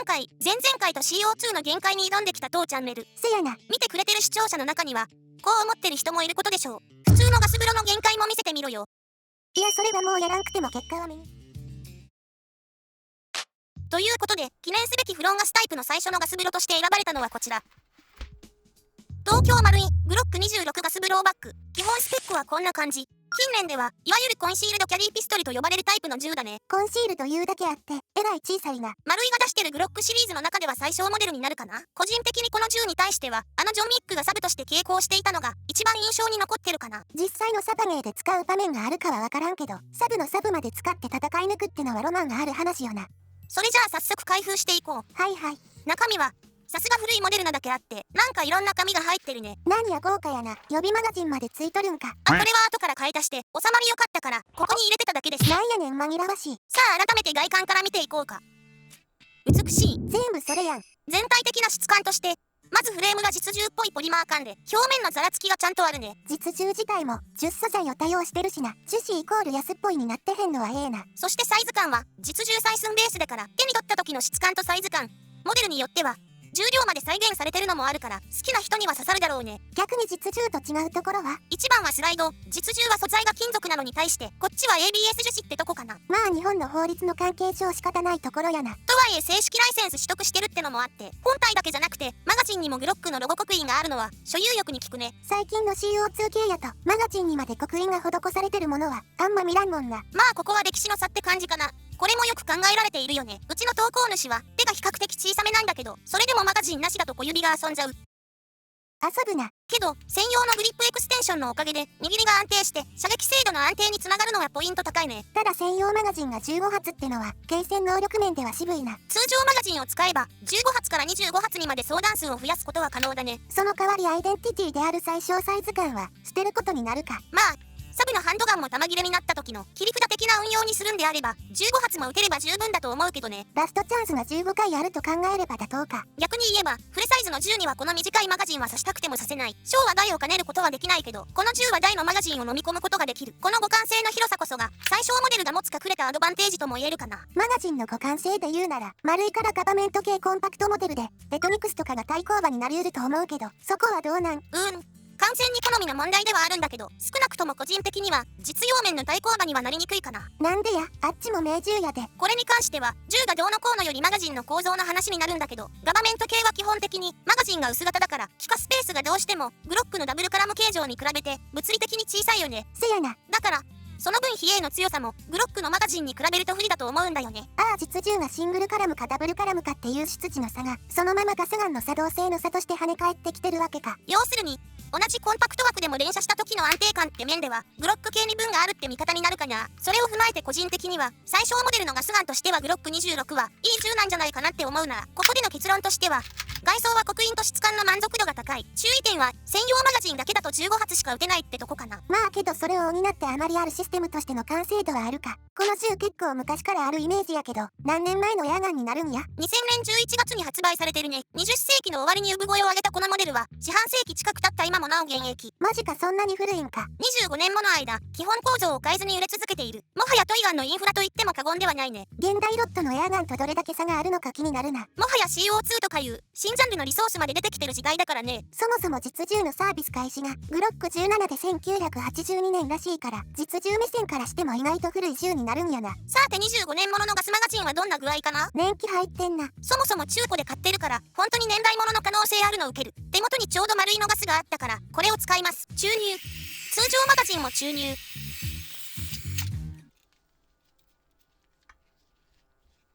回、前々回と CO2 の限界に挑んできた当チャンネル。せやな。見てくれてる視聴者の中には、こう思ってる人もいることでしょう。普通のガス風呂の限界も見せてみろよ。いや、それはもうやらんくても結果は目に。ということで、記念すべきフロンガスタイプの最初のガス風呂として選ばれたのはこちら。東京マルイングロック26ガスブローバッグ。基本スペックはこんな感じ。近年では、いわゆるコンシールドキャリーピストルと呼ばれるタイプの銃だね。コンシールというだけあって、えらい小さいな。マルイが出してるグロックシリーズの中では最小モデルになるかな。個人的にこの銃に対しては、ジョン・ミックがサブとして携行していたのが、一番印象に残ってるかな。実際のサバゲーで使う場面があるかはわからんけど、サブのサブまで使って戦い抜くってのはロマンがある話よな。それじゃあ早速開封していこう。はいはい。中身は、さすが古いモデルなだけあって、なんかいろんな紙が入ってるね。何や豪華やな。予備マガジンまでついとるんか。これは後から買い足して、収まりよかったから、ここに入れてただけです。なんやねん紛らわしい。さあ改めて外観から見ていこうか。美しい。全部それやん。全体的な質感として、まずフレームが実銃っぽいポリマー感で、表面のざらつきがちゃんとあるね。実銃自体も10素材を多用してるしな。樹脂イコール安っぽいになってへんのはええな。そしてサイズ感は、実銃採寸ベースだから、手に取った時の質感とサイズ感、モデルによっては、重量まで再現されてるのもあるから、好きな人には刺さるだろうね。逆に実銃と違うところは、一番はスライド。実銃は素材が金属なのに対して、こっちは ABS 樹脂ってとこかな。まあ日本の法律の関係上仕方ないところやな。とはいえ正式ライセンス取得してるってのもあって、本体だけじゃなくてマガジンにもグロックのロゴ刻印があるのは所有欲に効くね。最近の CO2 系やとマガジンにまで刻印が施されてるものはあんま見らんもんな。まあここは歴史の差って感じかな。これもよく考えられているよね。うちの投稿主は手が比較的小さめなんだけど、それでもマガジンなしだと小指が遊んじゃう。遊ぶな。けど専用のグリップエクステンションのおかげで握りが安定して射撃精度の安定につながるのがポイント高いね。ただ専用マガジンが15発ってのは継戦能力面では渋いな。通常マガジンを使えば15発から25発にまで装弾数を増やすことは可能だね。その代わりアイデンティティである最小サイズ感は捨てることになるか。まあサブのハンドガンも弾切れになった時の切り札的な運用にするんであれば15発も撃てれば十分だと思うけどね。ラストチャンスが15回あると考えれば妥当か。逆に言えばフルサイズの銃にはこの短いマガジンは刺したくても刺せない。小は大を兼ねることはできないけど、この銃は大のマガジンを飲み込むことができる。この互換性の広さこそが最小モデルが持つ隠れたアドバンテージとも言えるかな。マガジンの互換性で言うなら丸いからガバメント系コンパクトモデルでデトニクスとかが対抗馬になりうると思うけど、そこはどうなん？完全に好みの問題ではあるんだけど、少なくとも個人的には実用面の対抗馬にはなりにくいかな。なんでや、あっちも命中やで。これに関しては銃がどうのこうのよりマガジンの構造の話になるんだけど、ガバメント系は基本的にマガジンが薄型だから気化スペースがどうしてもグロックのダブルカラム形状に比べて物理的に小さいよね。せやな。だからその分比叡の強さもグロックのマガジンに比べると不利だと思うんだよね。ああ、実銃がシングルカラムかダブルカラムかっていう出自の差がそのままガスガンの作動性の差として跳ね返ってきてるわけか。要するに同じコンパクト枠でも連射した時の安定感って面ではグロック系に分があるって見方になるかな。それを踏まえて個人的には最小モデルのガスガンとしてはグロック26はいい銃なんじゃないかなって思うな。ここでの結論としては、外装は刻印と質感の満足度が高い。注意点は専用マガジンだけだと15発しか撃てないってとこかな。まあけどそれを補ってあまりあるシステムとしての完成度はあるか。この銃結構昔からあるイメージやけど、何年前のエアガンになるんや。2000年11月に発売されてるね。20世紀の終わりに産声を上げたこのモデルは四半世紀近く経った今もなお現役。マジか、そんなに古いんか。25年もの間基本構造を変えずに売れ続けている。もはやトイガンのインフラと言っても過言ではないね。現代ロットのエアガンとどれだけ差があるのか気になるな。もはや CO2 とかいう新ジャンルのリソースまで出てきてる時代だからね。そもそも実銃のサービス開始がグロック17で1982年らしいから、実銃目線からしても意外と古い銃になるんやな。さて25年もののガスマガジンはどんな具合かな。年季入ってんな。そもそも中古で買ってるから本当に年代物の可能性あるの受ける。手元にちょうど丸いのガスがあったからこれを使います。注入。通常マガジンも注入。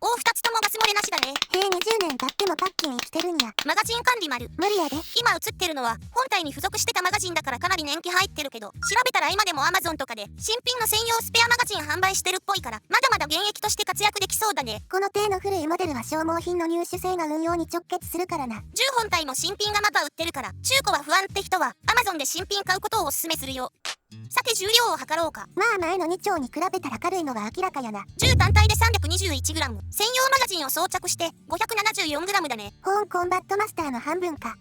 2つともガス漏れなしだね。へえ、20年経ってもパッキン生きてるんや。マガジン管理丸。無理やで。今映ってるのは本体に付属してたマガジンだからかなり年季入ってるけど、調べたら今でも Amazon とかで新品の専用スペアマガジン販売してるっぽいから、まだまだ現役として活躍できそうだね。この手の古いモデルは消耗品の入手性が運用に直結するからな。銃本体も新品がまだ売ってるから、中古は不安って人は Amazon で新品買うことをおすすめするよ。さて重量を測ろうか。まあ前の2丁に比べたら軽いのは明らかやな。銃単体で 321g、 専用マガジンを装着して 574g だね。ホーンコンバットマスターの半分か。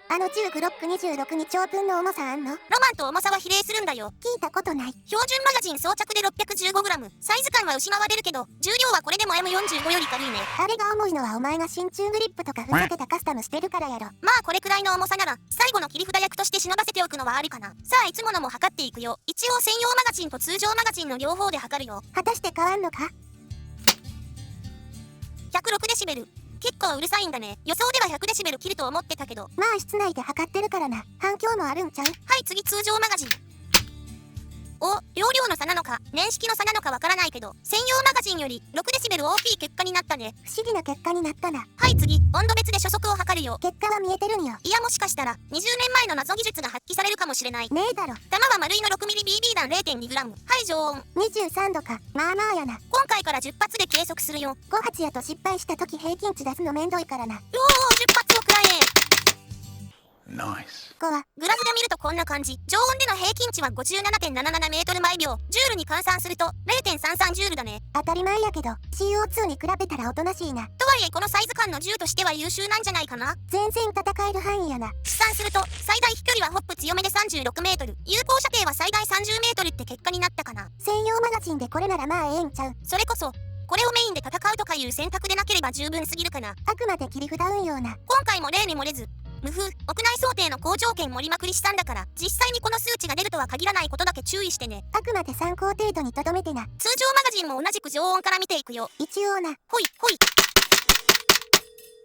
あの銃グロック26に長分の重さあんの？ロマンと重さは比例するんだよ。聞いたことない。標準マガジン装着で 615g。サイズ感は失われるけど、重量はこれでも M45 より軽いね。あれが重いのはお前が真鍮グリップとかふざけたカスタムしてるからやろ。まあこれくらいの重さなら、最後の切り札役として忍ばせておくのはありかな。さあいつものも測っていくよ。一応専用マガジンと通常マガジンの両方で測るよ。果たして変わんのか？106デシベル。結構うるさいんだね。予想では100デシベル切ると思ってたけど。まあ室内で測ってるからな。反響もあるんちゃう？はい次通常マガジン。お、容量の差なのか、年式の差なのかわからないけど、専用マガジンより6デシベル大きい結果になったね。不思議な結果になったな。はい次、温度別で初速を測るよ。結果は見えてるんよ。いやもしかしたら、20年前の謎技術が発揮されるかもしれない。ねえだろ。弾は丸いの 6mmBB 弾 0.2g。はい常温。23度か。まあまあやな。今回から10発で計測するよ。5発やと失敗した時平均値出すのめんどいからな。うおー、10発をくらえ。ナイス。5はグラフで見るとこんな感じ。常温での平均値は 57.77 メートル毎秒。ジュールに換算すると 0.33 ジュールだね。当たり前やけど CO2 に比べたらおとなしいな。とはいえこのサイズ感の銃としては優秀なんじゃないかな。全然戦える範囲やな。試算すると最大飛距離はホップ強めで36メートル、有効射程は最大30メートルって結果になったかな。専用マガジンでこれならまあええんちゃう。それこそこれをメインで戦うとかいう選択でなければ十分すぎるかな。あくまで切り札運用な。今回も例に漏れず無風屋内想定の好条件盛りまくりしたんだから、実際にこの数値が出るとは限らないことだけ注意してね。あくまで参考程度にとどめてな。通常マガジンも同じく常温から見ていくよ。一応な。ほいほい。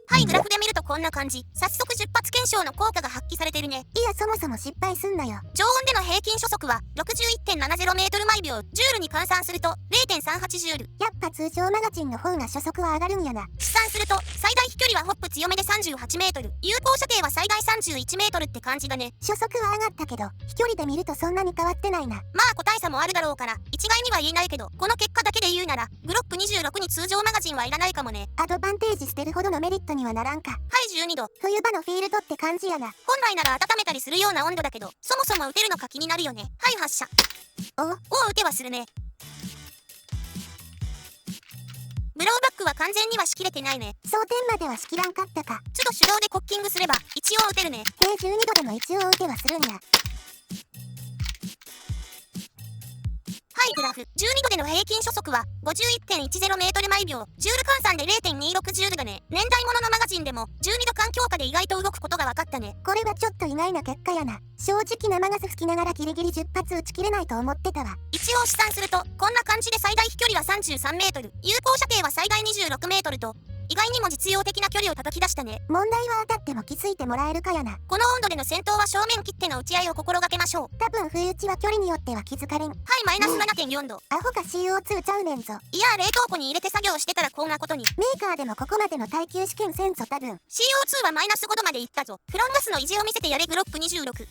はいグラフで見るとこんな感じ。早速10発検証の効果が発揮されてるね。いやそもそも失敗すんなよ。常温での平均初速は 61.70 メートル毎秒。ジュールに換算すると 0.38 ジュール。やっぱ通常マガジンの方が初速は上がるんやな。試算すると最大飛距離はホップ強めで38メートル、有効射程は最大31メートルって感じだね。初速は上がったけど飛距離で見るとそんなに変わってないな。まあ個体差もあるだろうから一概には言えないけど、この結果だけで言うならグロック26に通常マガジンはいらないかもね。アドバンテージ捨てるほどのメリットにはならんか。はい12度。冬場のフィールドって感じやな。本来なら温めたりするような温度だけど、そもそも撃てるのか気になるよね。はい発射。お撃てはするね。ブローバックは完全にはしきれてないね。装填まではしきらんかったか。都度手動でコッキングすれば一応撃てるね。計12度でも一応撃てはするんや。はいグラフ。12度での平均初速は 51.10 メートル毎秒。ジュール換算で 0.26 ジュールだね。年代物のマガジンでも12度間強化で意外と動くことが分かったね。これはちょっと意外な結果やな。正直生ガス吹きながらギリギリ10発撃ち切れないと思ってたわ。一応試算するとこんな感じで最大飛距離は33メートル、有効射程は最大26メートルと意外にも実用的な距離を叩き出したね。問題は当たっても気づいてもらえるかやな。この温度での戦闘は正面切っての撃ち合いを心がけましょう。多分不意打ちは距離によっては気づかれん。はいマイナス 7.4 度。アホか CO2 ちゃうねんぞ。いや冷凍庫に入れて作業してたらこんなことに。メーカーでもここまでの耐久試験せんぞ多分。CO2 はマイナス5度までいったぞ。フロンガスの意地を見せてやれグロック26。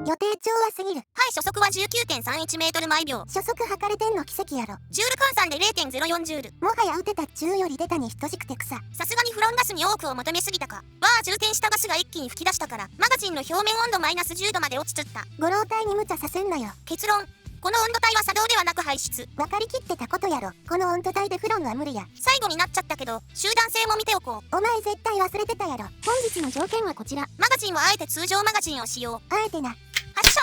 予定調はすぎる。はい初速は 19.31 メートル毎秒。初速測れてんの奇跡やろ。ジュール換算で 0.04 ジュール。もはや撃てた中より出たに等しくて草。さすがにフロンガスに多くを求めすぎたか。わあ充填したガスが一気に吹き出したからマガジンの表面温度マイナス10度まで落ちつった。ご老体に無茶させんなよ。結論、この温度帯は作動ではなく排出。分かりきってたことやろ。この温度帯でフロンは無理や。最後になっちゃったけど集団性も見ておこう。お前絶対忘れてたやろ。本日の条件はこちら。マガジンはあえて通常マガジンを使用。あえてな。発射。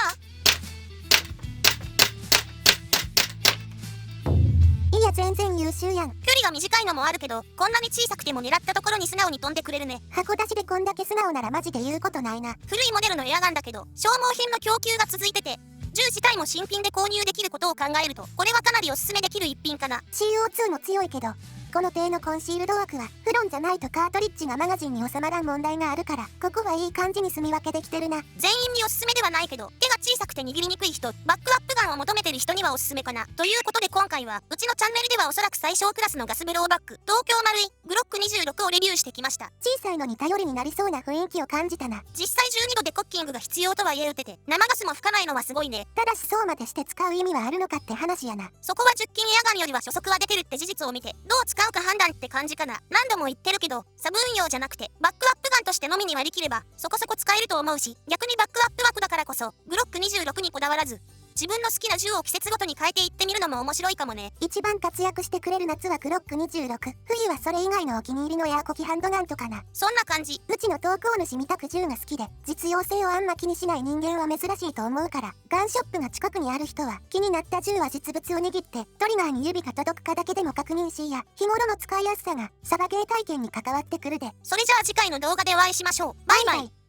いや全然優秀やん。距離が短いのもあるけどこんなに小さくても狙ったところに素直に飛んでくれるね。箱出しでこんだけ素直ならマジで言うことないな。古いモデルのエアガンだけど消耗品の供給が続いてて、銃自体も新品で購入できることを考えるとこれはかなりおすすめできる一品かな。 CO2 も強いけどこの手のコンシールド枠はフロンじゃないとカートリッジがマガジンに収まらん問題があるから、ここはいい感じに住み分けできてるな。全員におすすめではないけど手が小さくて握りにくい人、バックアップガンを求めてる人にはおすすめかな。ということで今回はうちのチャンネルではおそらく最小クラスのガスブローバック東京丸いグロック26をレビューしてきました。小さいのに頼りになりそうな雰囲気を感じたな。実際12度でコッキングが必要とはいえ撃てて生ガスも吹かないのはすごいね。ただしそうまでして使う意味はあるのかって話やな。そこは10金エアガンよりは初速は出てるって事実を見てどう使うか判断って感じかな。何度も言ってるけどサブ運用じゃなくてバックアップガンとしてのみに割り切ればそこそこ使えると思うし、逆にバックアップ枠だからこそグロック26にこだわらず自分の好きな銃を季節ごとに変えていってみるのも面白いかもね。一番活躍してくれる夏はグロック26、冬はそれ以外のお気に入りのエアコキハンドガンとかな。そんな感じ。うちの投稿主みたく銃が好きで、実用性をあんま気にしない人間は珍しいと思うから、ガンショップが近くにある人は、気になった銃は実物を握って、トリガーに指が届くかだけでも確認しや、日頃の使いやすさが、サバゲー体験に関わってくるで。それじゃあ次回の動画でお会いしましょう。バイバイ。